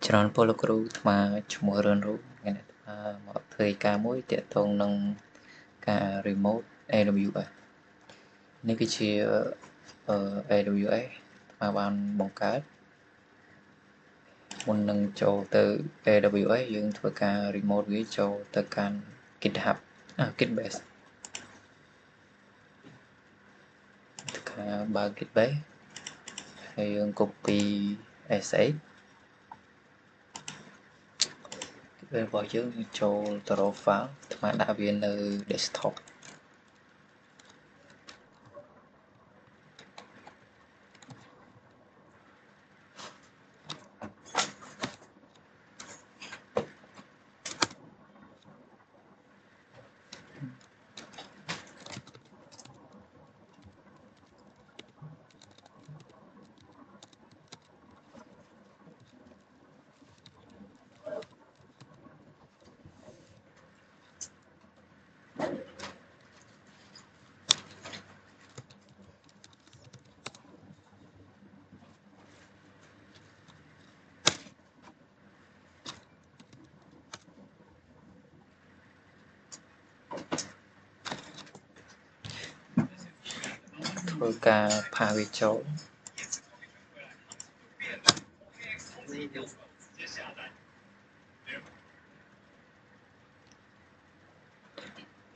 ច្រើនពលគ្រូថ្មឈ្មោះរឿនរូបមកធ្វើការមួយទាក់ទងនឹងការ remote AWS នេះគឺជា AWS ថ្មបានបង្កើតមុននឹងចូលទៅ AWS យើងធ្វើការ remote វាចូលទៅកាន់ GitHub Gitbase ការបើក Gitbase ហើយយើង copy SH របស់យើងចូលទៅរក file ថ្មដាក់វានៅ desktop ធ្វើការផាវាចូល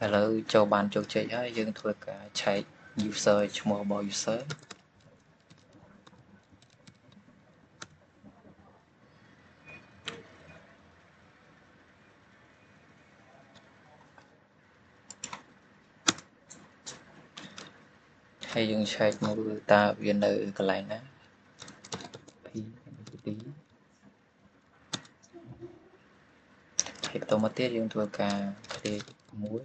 ឥឡូវចូលបានជោគជ័យហើយយើងធ្វើការឆែក user ឈ្មោះរបស់ user ហើយយើងឆែកមើលតើវានៅកន្លែងណា PNPT ហើយបន្តមកទៀតយើងធ្វើការ create មួយ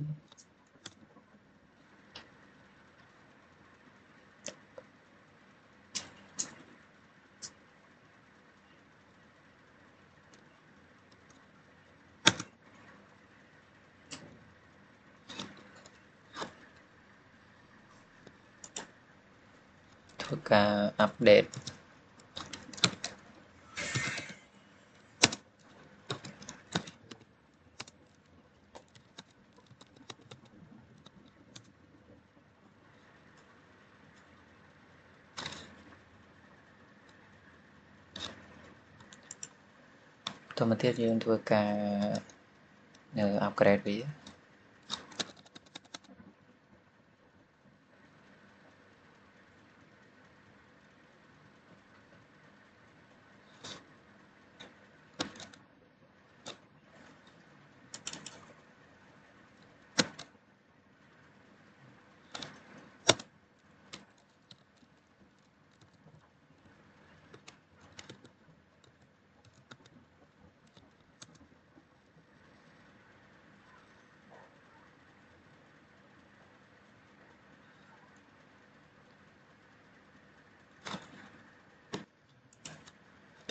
ធ្វើការ update បន្តមកទៀតយើងធ្វើការ upgrade វា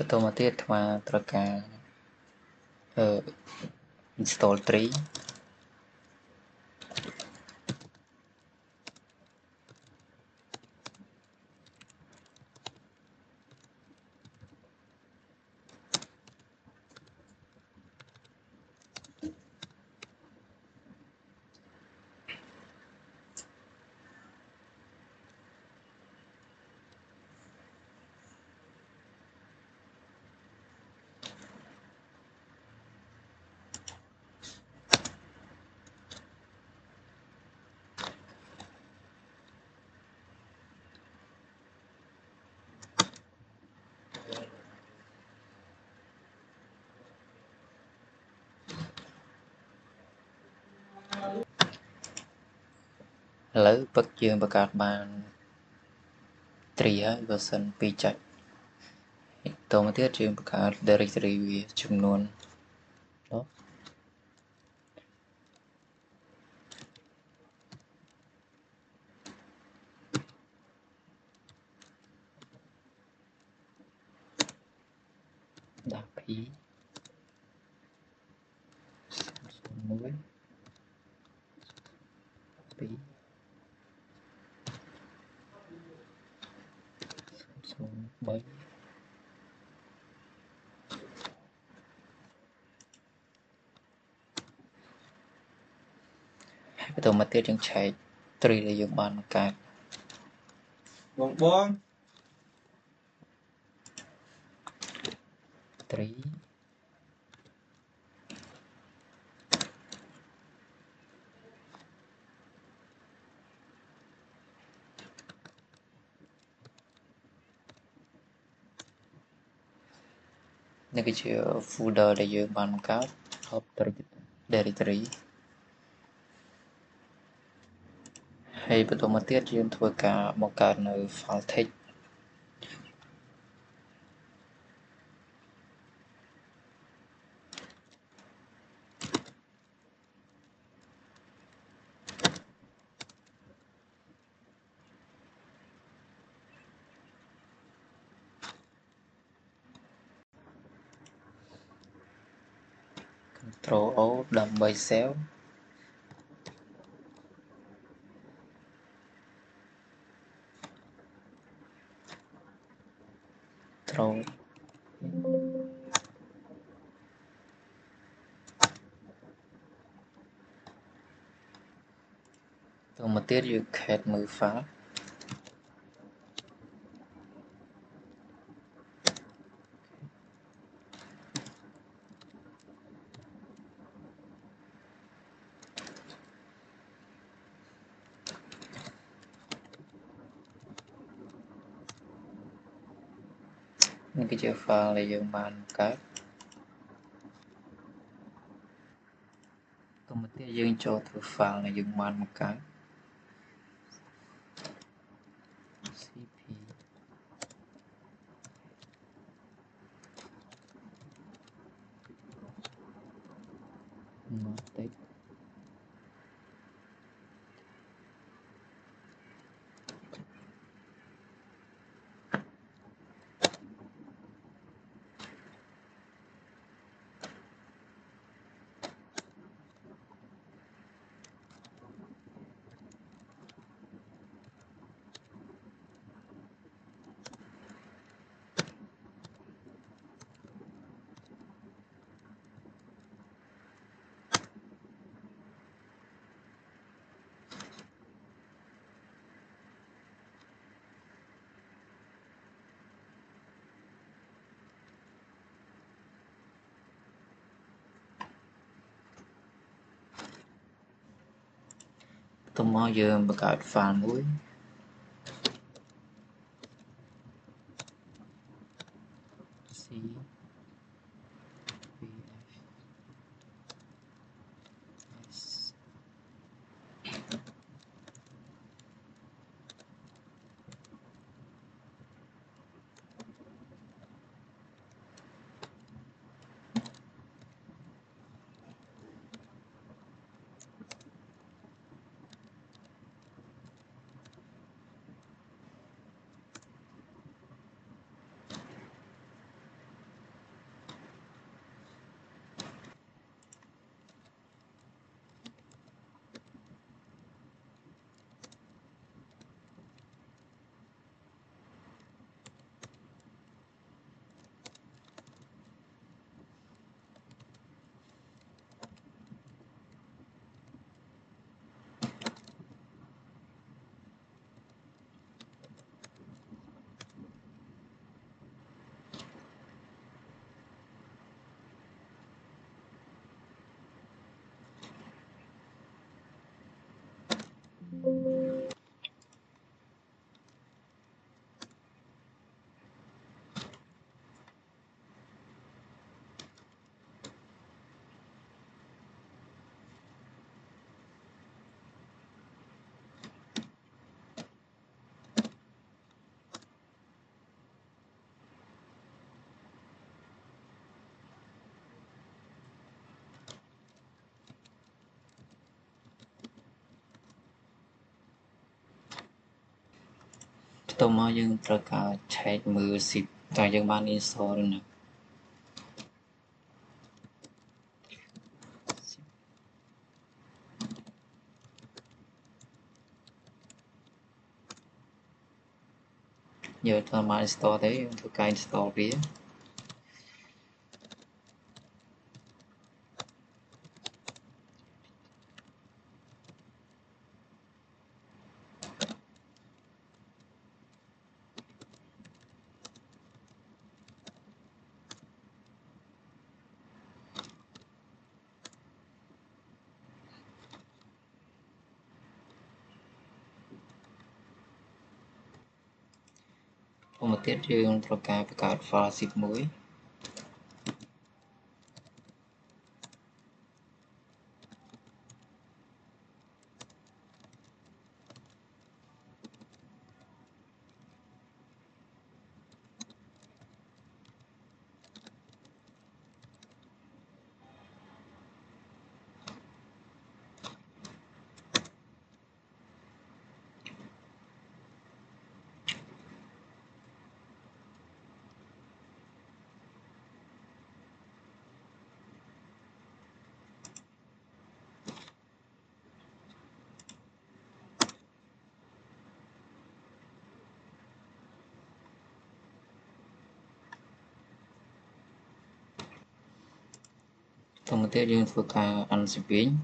បន្តមកទៀតថ្មត្រូវការ install tree ឥឡូវពឹកយើងបង្កើតបាន tree ហើយ version 2 ចុចបន្តមកទៀតយើងបង្កើត directory វាចំនួនដាក់ p 01 2 03 បន្ទាប់មកទៀតយើងឆែក tree ដែលយើងបានបង្កើត បង tree នេះគឺជា folder ដែលយើងបានបង្កើត top directory ហើយបន្តមកទៀតយើងធ្វើការបង្កើតនៅ file text Ctrl O ដើម្បី save Ctrl ទៅមកទៀតយើង cat មើល file នេះគឺជា file ដែលយើងបានបង្កើតទៅមកទៀតយើងចូលទៅ file ដែលយើងបានបង្កើត cp notex ទៅមកយើងបង្កើត file មួយ cpfបន្ទាប់មកយើងត្រូវការឆែកមើល zip តើយើងបាន install ឬនៅយើងត្រូវបាន install ទេយើងធ្វើការ install វា một tiết riêng pro cá với cả pha xịt muối một tiết riêng pro cá ăn xịt biến